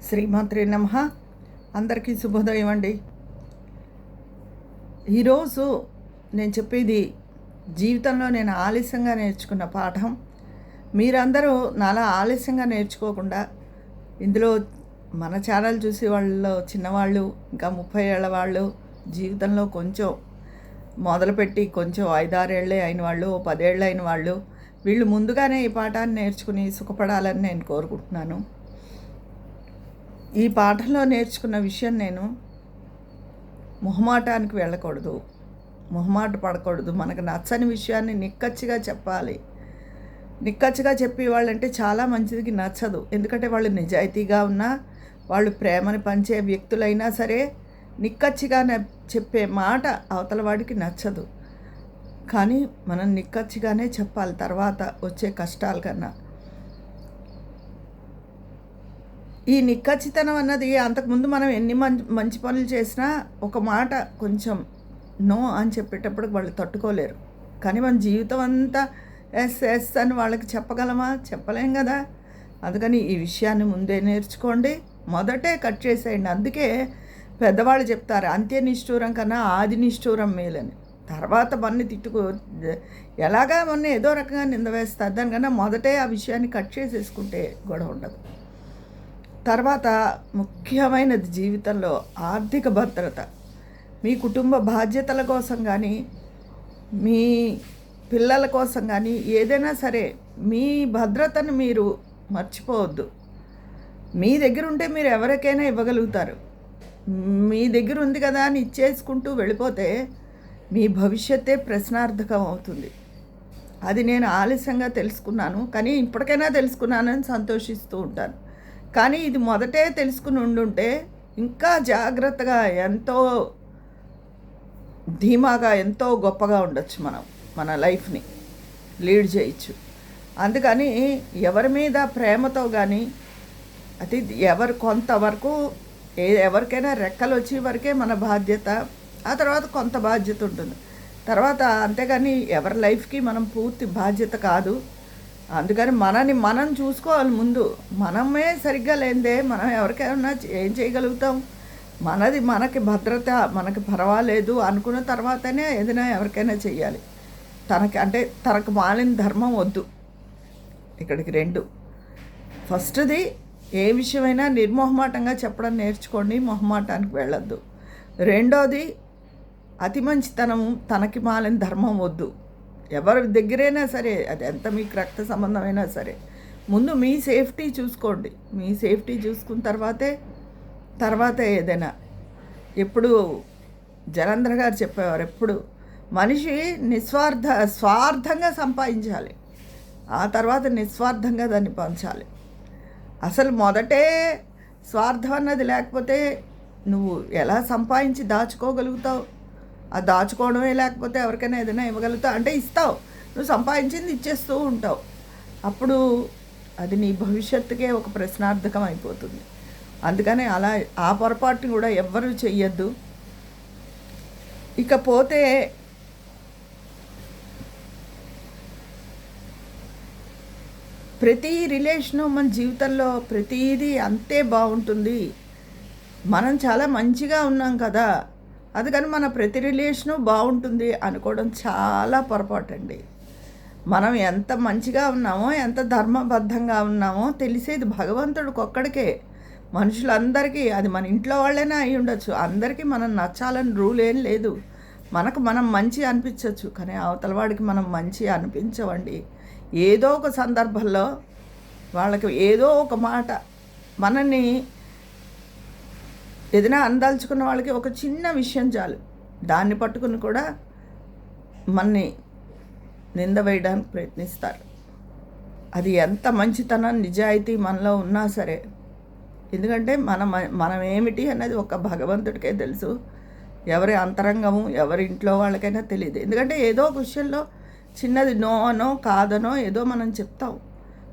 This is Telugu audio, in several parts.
శ్రీమాత్రే నమః. అందరికీ శుభోదయం అండి. ఈరోజు నేను చెప్పేది జీవితంలో నేను ఆలస్యంగా నేర్చుకున్న పాఠం. మీరందరూ నాలా ఆలస్యంగా నేర్చుకోకుండా ఇందులో మన ఛానల్ చూసి వాళ్ళలో చిన్నవాళ్ళు, ఇంకా 30 ఏళ్ళ వాళ్ళు, జీవితంలో కొంచెం మొదలుపెట్టి కొంచెం 5-6 ఏళ్ళే అయిన వాళ్ళు, 10 ఏళ్ళు అయిన వాళ్ళు, వీళ్ళు ముందుగానే ఈ పాఠాన్ని నేర్చుకుని సుఖపడాలని నేను కోరుకుంటున్నాను. ఈ పాఠంలో నేర్చుకున్న విషయం, నేను మొహమాటానికి వెళ్ళకూడదు, మొహమాట పడకూడదు. మనకు నచ్చని విషయాన్ని నిక్కచ్చిగా చెప్పాలి. నిక్కచ్చిగా చెప్పేవాళ్ళంటే చాలా మంచిదికి నచ్చదు. ఎందుకంటే వాళ్ళు నిజాయితీగా ఉన్నా, వాళ్ళు ప్రేమని పంచే వ్యక్తులైనా సరే, నిక్కచ్చిగా చెప్పే మాట అవతల వాడికి నచ్చదు. కానీ మనం నిక్కచ్చిగానే చెప్పాలి తర్వాత వచ్చే కష్టాల కన్నా. ఈ నిక్కచ్చితనం అన్నది, అంతకుముందు మనం ఎన్ని మంచి పనులు చేసినా ఒక మాట కొంచెం నో అని చెప్పేటప్పుడు వాళ్ళు తట్టుకోలేరు. కానీ మన జీవితం అంతా ఎస్ ఎస్ అని వాళ్ళకి చెప్పగలమా? చెప్పలేం కదా. అందుకని ఈ విషయాన్ని ముందే నేర్చుకోండి, మొదటే కట్ చేసేయండి. అందుకే పెద్దవాళ్ళు చెప్తారు, అంత్య నిష్ఠూరం కన్నా ఆది నిష్ఠూరం మేలని. తర్వాత మన్ని ఎలాగా మొన్న ఏదో రకంగా నింద వేస్తారు, దానికన్నా మొదటే ఆ విషయాన్ని కట్ చేసేసుకుంటే గొడవ ఉండదు. తర్వాత ముఖ్యమైనది జీవితంలో ఆర్థిక భద్రత. మీ కుటుంబ బాధ్యతల కోసం కానీ, మీ పిల్లల కోసం కానీ, ఏదైనా సరే మీ భద్రతను మీరు మర్చిపోవద్దు. మీ దగ్గర ఉంటే మీరు ఎవరికైనా ఇవ్వగలుగుతారు. మీ దగ్గర ఉంది కదా అని ఇచ్చేసుకుంటూ వెళ్ళిపోతే మీ భవిష్యత్తే ప్రశ్నార్థకం అవుతుంది. అది నేను ఆలస్యంగా తెలుసుకున్నాను, కానీ ఇప్పటికైనా తెలుసుకున్నానని సంతోషిస్తూ ఉంటాను. కానీ ఇది మొదటే తెలుసుకుని ఉండుంటే ఇంకా జాగ్రత్తగా, ఎంతో ధీమాగా, ఎంతో గొప్పగా ఉండొచ్చు. మన లైఫ్ని లీడ్ చేయొచ్చు. అందుకని ఎవరి మీద ప్రేమతో కానీ, అది కొంతవరకు ఎవరికైనా రెక్కలు వచ్చే వరకే మన బాధ్యత. ఆ తర్వాత కొంత బాధ్యత ఉంటుంది తర్వాత. అంతేగాని ఎవరి లైఫ్కి మనం పూర్తి బాధ్యత కాదు. అందుకని మనం చూసుకోవాలి ముందు. మనమే సరిగ్గా లేదే మనం ఎవరికైనా ఏం చేయగలుగుతాం? మనకి భద్రత, మనకి పర్వాలేదు అనుకున్న తర్వాతనే ఏదైనా ఎవరికైనా చెయ్యాలి. తనకు మాలిన ధర్మం వద్దు. ఇక్కడికి 2. ఫస్ట్ది, ఏ విషయమైనా నిర్మోహమాటంగా చెప్పడం నేర్చుకోండి, మొహమాటానికి వెళ్ళొద్దు. రెండోది, అతి మంచితనం, తనకి మాలిన ధర్మం వద్దు. ఎవరి దగ్గరైనా సరే, అది ఎంత మీకు రక్త సంబంధమైనా సరే, ముందు మీ సేఫ్టీ చూసుకోండి. మీ సేఫ్టీ చూసుకున్న తర్వాత ఏదైనా. ఎప్పుడు జలంధ్ర గారు చెప్పేవారు, ఎప్పుడు మనిషి స్వార్థంగా సంపాదించాలి, ఆ తర్వాత నిస్వార్థంగా దాన్ని పంచాలి. అసలు మొదటే స్వార్థం అన్నది లేకపోతే నువ్వు ఎలా సంపాదించి దాచుకోగలుగుతావు? ఆ దాచుకోవడమే లేకపోతే ఎవరికైనా ఏదైనా ఇవ్వగలుగుతావు అంటే ఇస్తావు. నువ్వు సంపాదించింది ఇచ్చేస్తూ ఉంటావు. అప్పుడు అది నీ భవిష్యత్తుకే ఒక ప్రశ్నార్థకం అయిపోతుంది. అందుకని ఆ పొరపాటుని కూడా ఎవ్వరూ చెయ్యొద్దు. ఇకపోతే ప్రతి రిలేషను మన జీవితంలో ప్రతిదీ అంతే బాగుంటుంది, మనం చాలా మంచిగా ఉన్నాం కదా, అందుకని మన ప్రతి రిలేషను బాగుంటుంది అనుకోవడం చాలా పొరపాటు అండి. మనం ఎంత మంచిగా ఉన్నామో, ఎంత ధర్మబద్ధంగా ఉన్నామో తెలిసేది భగవంతుడికి ఒక్కడికే. మనుషులందరికీ, అది మన ఇంట్లో వాళ్ళైనా అయి ఉండొచ్చు, అందరికీ మనం నచ్చాలని రూల్ ఏం లేదు. మనం మంచి అనిపించవచ్చు, కానీ అవతల వాడికి మనం మంచి అనిపించవండి. ఏదో ఒక సందర్భంలో వాళ్ళకి ఏదో ఒక మాట, మనల్ని ఏదైనా అందలుచుకున్న వాళ్ళకి ఒక చిన్న విషయం చాలు, దాన్ని పట్టుకుని కూడా మనని నింద వేయడానికి ప్రయత్నిస్తారు. అది ఎంత మంచితనం, నిజాయితీ మనలో ఉన్నా సరే. ఎందుకంటే మనం ఏమిటి అన్నది ఒక భగవంతుడికే తెలుసు. ఎవరి అంతరంగము ఎవరి ఇంట్లో వాళ్ళకైనా తెలియదు. ఎందుకంటే ఏదో ఒక విషయంలో చిన్నది నో అనో కాదనో ఏదో మనం చెప్తాం,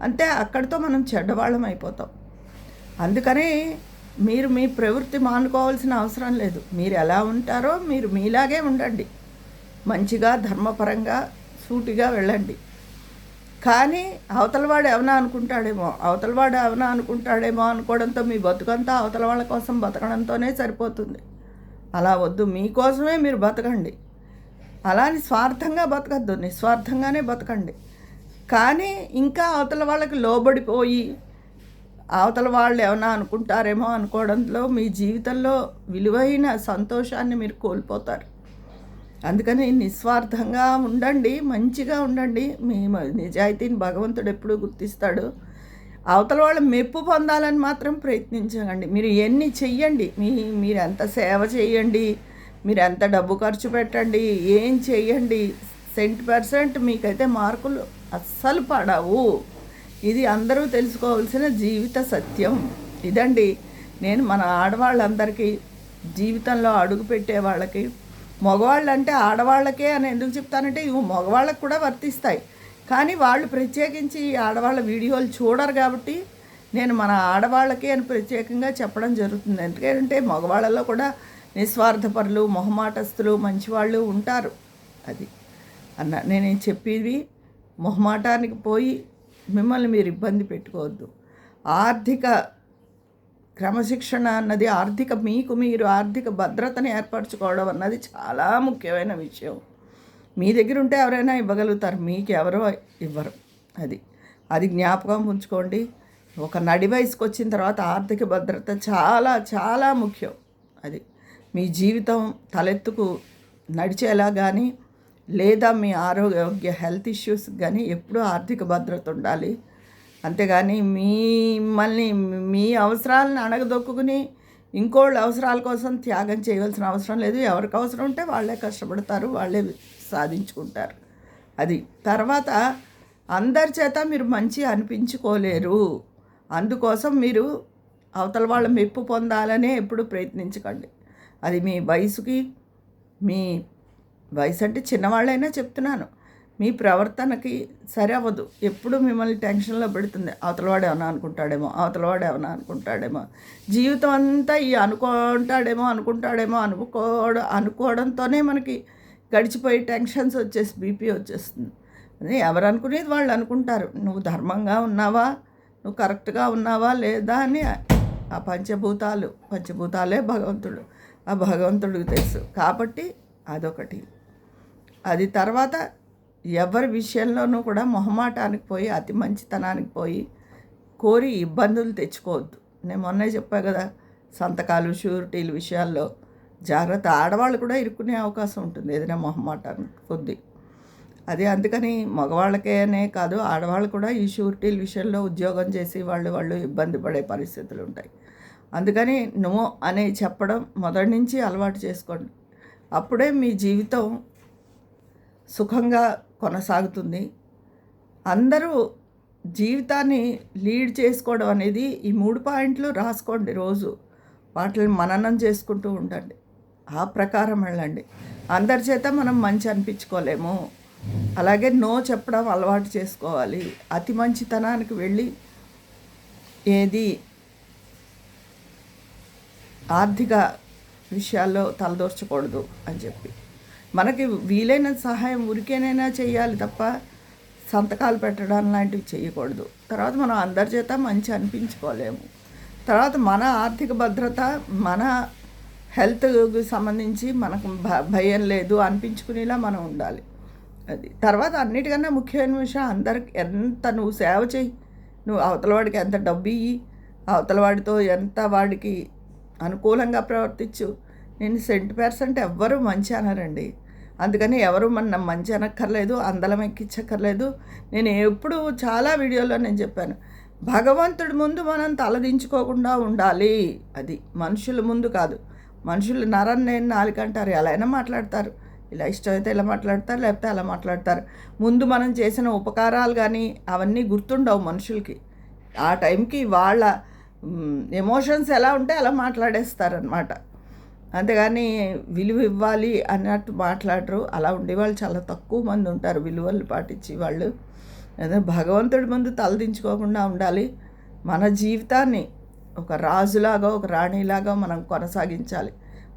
అంతే, అక్కడితో మనం చెడ్డవాళ్ళం అయిపోతాం. అందుకని మీరు మీ ప్రవృత్తి మానుకోవాల్సిన అవసరం లేదు. మీరు ఎలా ఉంటారో మీరు మీలాగే ఉండండి, మంచిగా ధర్మపరంగా సూటిగా వెళ్ళండి. కానీ అవతలవాడు ఏమైనా అనుకుంటాడేమో అనుకోవడంతో మీ బతుకంతా అవతల వాళ్ళ కోసం బతకడంతోనే సరిపోతుంది. అలా వద్దు, మీకోసమే మీరు బతకండి. అలా అని స్వార్థంగా బతకద్దు, నిస్వార్థంగానే బతకండి. కానీ ఇంకా అవతల వాళ్ళకి లోబడిపోయి అవతల వాళ్ళు ఏమైనా అనుకుంటారేమో అనుకోవడంలో మీ జీవితంలో విలువైన సంతోషాన్ని మీరు కోల్పోతారు. అందుకని నిస్వార్థంగా ఉండండి, మంచిగా ఉండండి. మీ నిజాయితీని భగవంతుడు ఎప్పుడూ గుర్తిస్తాడు. అవతల వాళ్ళ మెప్పు పొందాలని మాత్రం ప్రయత్నించకండి. మీరు ఎన్ని చెయ్యండి, మీరు ఎంత సేవ చేయండి, మీరు ఎంత డబ్బు ఖర్చు పెట్టండి, ఏం చెయ్యండి, 100% మీకైతే మార్కులు అస్సలు పడవు. ఇది అందరూ తెలుసుకోవాల్సిన జీవిత సత్యం ఇదండి. నేను మన ఆడవాళ్ళందరికీ జీవితంలో అడుగు పెట్టే వాళ్ళకి, మగవాళ్ళు అంటే ఆడవాళ్ళకే అని ఎందుకు చెప్తానంటే ఇవి మగవాళ్ళకు కూడా వర్తిస్తాయి. కానీ వాళ్ళు ప్రత్యేకించి ఆడవాళ్ళ వీడియోలు చూడరు కాబట్టి నేను మన ఆడవాళ్ళకి అని ప్రత్యేకంగా చెప్పడం జరుగుతుంది. ఎందుకంటే మగవాళ్ళలో కూడా నిస్వార్థపరులు, మొహమాటస్తులు, మంచివాళ్ళు ఉంటారు. అది నేను చెప్పేది, మొహమాటానికి పోయి మిమ్మల్ని మీరు ఇబ్బంది పెట్టుకోవద్దు. ఆర్థిక క్రమశిక్షణ అన్నది మీకు మీరు ఆర్థిక భద్రతని ఏర్పరచుకోవడం అన్నది చాలా ముఖ్యమైన విషయం. మీ దగ్గర ఉంటే ఎవరైనా ఇవ్వగలుగుతారు, మీకు ఎవరో ఇవ్వరు. అది జ్ఞాపకం ఉంచుకోండి. ఒక నడి వయసుకు వచ్చిన తర్వాత ఆర్థిక భద్రత చాలా చాలా ముఖ్యం. మీ జీవితం తలెత్తుకు నడిచేలా కానీ లేదా మీ ఆరోగ్య హెల్త్ ఇష్యూస్ కానీ ఎప్పుడూ ఆర్థిక భద్రత ఉండాలి. అంతేగాని మిమ్మల్ని మీ అవసరాలను అణగదొక్కుని ఇంకోళ్ళ అవసరాల కోసం త్యాగం చేయవలసిన అవసరం లేదు. ఎవరికి అవసరం ఉంటే వాళ్ళే కష్టపడతారు, వాళ్ళే సాధించుకుంటారు. తర్వాత అందరి చేత మీరు మంచి అనిపించుకోలేరు. అందుకోసం మీరు అవతల వాళ్ళ మెప్పు పొందాలనే ఎప్పుడు ప్రయత్నించకండి. అది మీ వయసుకి, మీ వయసు అంటే చిన్నవాళ్ళైనా చెప్తున్నాను, మీ ప్రవర్తనకి సరి అవ్వదు. ఎప్పుడు మిమ్మల్ని టెన్షన్లో పెడుతుంది. అవతలవాడు ఏమైనా అనుకుంటాడేమో. జీవితం అంతా ఈ అనుకోవడంతోనే మనకి గడిచిపోయి టెన్షన్స్ వచ్చేసి బీపీ వచ్చేస్తుంది. అదే ఎవరు అనుకునేది వాళ్ళు అనుకుంటారు. నువ్వు ధర్మంగా ఉన్నావా, నువ్వు కరెక్ట్గా ఉన్నావా లేదా అని ఆ పంచభూతాలే భగవంతుడు. ఆ భగవంతుడికి తెలుసు. కాబట్టి అదొకటి. తర్వాత ఎవరి విషయంలోనూ కూడా మొహమాటానికి పోయి అతి మంచితనానికి పోయి కోరి ఇబ్బందులు తెచ్చుకోవద్దు. నేను మొన్నే చెప్పా కదా, సంతకాలు షూరిటీల విషయాల్లో జాగ్రత్త. ఆడవాళ్ళు కూడా ఇరుక్కునే అవకాశం ఉంటుంది ఏదైనా మొహమాటానికి కొద్ది. అందుకని మగవాళ్ళకేనే కాదు, ఆడవాళ్ళు కూడా ఈ షూరిటీల విషయంలో ఉద్యోగం చేసి వాళ్ళు ఇబ్బంది పడే పరిస్థితులు ఉంటాయి. అందుకని నో అనే చెప్పడం మొదటి నుంచి అలవాటు చేసుకోండి. అప్పుడే మీ జీవితం సుఖంగా కొనసాగుతుంది. అందరూ జీవితాన్ని లీడ్ చేసుకోవడం అనేది ఈ 3 పాయింట్లు రాసుకోండి. రోజు వాటిని మననం చేసుకుంటూ ఉండండి. ఆ ప్రకారం వెళ్ళండి. అందరి చేత మనం మంచి అనిపించుకోలేము. అలాగే నో చెప్పడం అలవాటు చేసుకోవాలి. అతి మంచితనానికి వెళ్ళి ఏది ఆర్థిక విషయాల్లో తలదూర్చకూడదు అని చెప్పి, మనకి వీలైన సహాయం ఊరికేనైనా చేయాలి తప్ప సంతకాలు పెట్టడం లాంటివి చేయకూడదు. తర్వాత మనం అందరి చేత మంచి అనిపించుకోలేము. తర్వాత మన ఆర్థిక భద్రత, మన హెల్త్కి సంబంధించి మనకు భయం లేదు అనిపించుకునేలా మనం ఉండాలి. తర్వాత అన్నిటికన్నా ముఖ్యమైన విషయం, అందరికి ఎంత నువ్వు సేవ చేయి, నువ్వు అవతలవాడికి ఎంత డబ్బు ఇయ్యి, అవతలవాడితో ఎంత వాడికి అనుకూలంగా ప్రవర్తించు. నేను 100% ఎవ్వరూ మంచి అనరండి. అందుకని ఎవరు మన మంచి అనక్కర్లేదు, అందలం ఎక్కించక్కర్లేదు. నేను ఎప్పుడు చాలా వీడియోలో నేను చెప్పాను, భగవంతుడి ముందు మనం తలదించుకోకుండా ఉండాలి. మనుషుల ముందు కాదు. మనుషులు నేను నాలుగు అంటారు, ఎలా అయినా మాట్లాడతారు. ఇలా ఇష్టమైతే ఇలా మాట్లాడతారు, లేకపోతే అలా మాట్లాడతారు. ముందు మనం చేసిన ఉపకారాలు కానీ అవన్నీ గుర్తుండవు మనుషులకి. ఆ టైంకి వాళ్ళ ఎమోషన్స్ ఎలా ఉంటే అలా మాట్లాడేస్తారనమాట. అంతేగాని విలువ ఇవ్వాలి అన్నట్టు మాట్లాడరు. అలా ఉండేవాళ్ళు చాలా తక్కువ మంది ఉంటారు, విలువలు పాటించి వాళ్ళు. అదే భగవంతుడి ముందు తలదించుకోకుండా ఉండాలి. మన జీవితాన్ని ఒక రాజులాగా, ఒక రాణిలాగా మనం కొనసాగించాలి.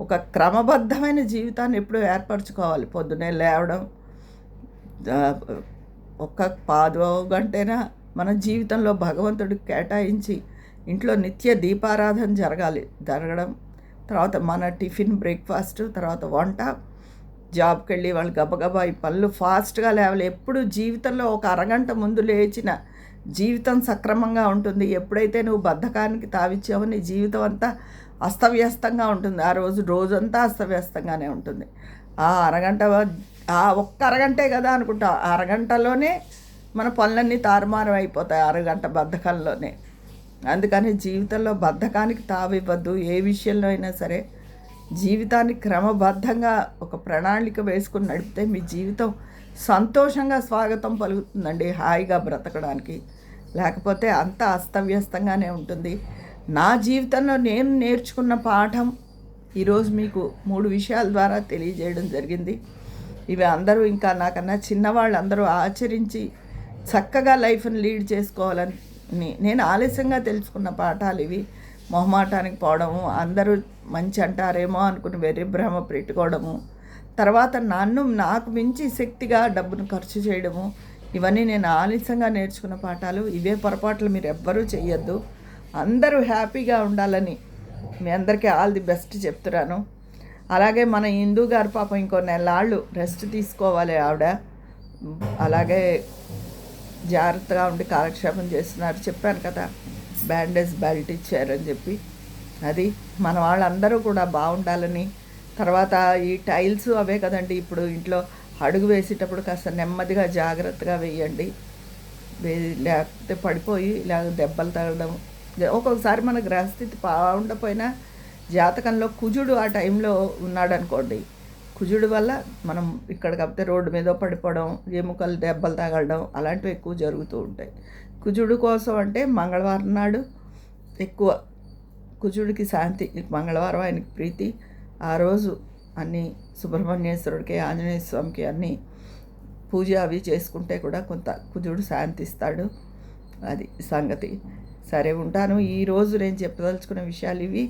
ఒక క్రమబద్ధమైన జీవితాన్ని ఎప్పుడూ ఏర్పరచుకోవాలి. పొద్దునే లేవడం, ఒక్క పాదో గంటైనా మన జీవితంలో భగవంతుడికి కేటాయించి ఇంట్లో నిత్య దీపారాధన జరగడం, తర్వాత మన టిఫిన్ బ్రేక్ఫాస్ట్, తర్వాత వంట, జాబ్కి వెళ్ళి వాళ్ళు గబగబా ఈ పనులు ఫాస్ట్గా లేవాలి. ఎప్పుడు జీవితంలో ఒక అరగంట ముందు లేచిన జీవితం సక్రమంగా ఉంటుంది. ఎప్పుడైతే నువ్వు బద్ధకానికి తావిచ్చావో నీ జీవితం అంతా అస్తవ్యస్తంగా ఉంటుంది. ఆ రోజంతా అస్తవ్యస్తంగానే ఉంటుంది. ఆ ఒక్క అరగంటే కదా అనుకుంటా, ఆ అరగంటలోనే మన పనులన్నీ తారుమారు అయిపోతాయి, అరగంట బద్ధకంలోనే. అందుకని జీవితంలో బద్ధకానికి తావివ్వద్దు. ఏ విషయంలో అయినా సరే జీవితాన్ని క్రమబద్ధంగా ఒక ప్రణాళిక వేసుకుని నడిపితే మీ జీవితం సంతోషంగా స్వాగతం పలుకుతుందండి, హాయిగా బ్రతకడానికి. లేకపోతే అంత అస్తవ్యస్తంగానే ఉంటుంది. నా జీవితంలో నేను నేర్చుకున్న పాఠం ఈరోజు మీకు 3 విషయాల ద్వారా తెలియజేయడం జరిగింది. ఇవి అందరూ ఇంకా నాకన్నా చిన్నవాళ్ళు అందరూ ఆచరించి చక్కగా లైఫ్ని లీడ్ చేసుకోవాలని నేను ఆలస్యంగా తెలుసుకున్న పాఠాలు ఇవి. మొహమాటానికి పోవడము, అందరూ మంచి అంటారేమో అనుకుని వెర్రి భ్రమ పెట్టుకోవడము, తర్వాత నాకు మించి శక్తిగా డబ్బును ఖర్చు చేయడము, ఇవన్నీ నేను ఆలస్యంగా నేర్చుకున్న పాఠాలు. ఇవే పొరపాట్లు మీరు ఎవ్వరూ చేయొద్దు. అందరూ హ్యాపీగా ఉండాలని మీ అందరికీ ఆల్ ది బెస్ట్ చెప్తున్నాను. అలాగే మన హిందూ గారు పాపం ఇంకో నెలలు రెస్ట్ తీసుకోవాలి ఆవిడ. అలాగే జాగ్రత్తగా ఉండి కాలక్షేపం చేస్తున్నారు. చెప్పాను కదా, బ్యాండేజ్ బెల్ట్ ఇచ్చారని చెప్పి. అది మన వాళ్ళందరూ కూడా బాగుండాలని. తర్వాత ఈ టైల్స్ అవే కదండి, ఇప్పుడు ఇంట్లో అడుగు వేసేటప్పుడు కాస్త నెమ్మదిగా జాగ్రత్తగా వేయండి. లేకపోతే పడిపోయి ఇలా దెబ్బలు తగలడం. ఒక్కొక్కసారి మన గ్రహస్థితి బాగుండపోయినా జాతకంలో కుజుడు ఆ టైంలో ఉన్నాడనుకోండి, కుజుడు వల్ల మనం ఇక్కడ కాకపోతే రోడ్డు మీద పడిపోవడం, ఎముకలు దెబ్బలు తగలడం అలాంటివి ఎక్కువ జరుగుతూ ఉంటాయి. కుజుడు కోసం అంటే మంగళవారం నాడు ఎక్కువ కుజుడికి శాంతి, మంగళవారం ఆయనకి ప్రీతి. ఆ రోజు అన్నీ సుబ్రహ్మణ్యేశ్వరుడికి, ఆంజనేయ స్వామికి అన్నీ పూజ అవి చేసుకుంటే కూడా కొంత కుజుడు శాంతిస్తాడు. అది సంగతి. సరే, ఉంటాను. ఈరోజు నేను చెప్పదలుచుకున్న విషయాలు ఇవి.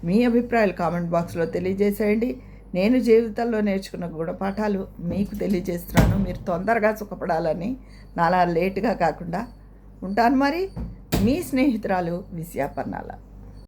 మీ అభిప్రాయాలు కామెంట్ బాక్స్లో తెలియజేసేయండి. నేను జీవితంలో నేర్చుకున్న గుణపాఠాలు మీకు తెలియజేస్తున్నాను. మీరు తొందరగా సుఖపడాలని, నాలా లేటుగా కాకుండా. ఉంటాను మరి. మీ స్నేహితురాలు విజయాపర్ణాల.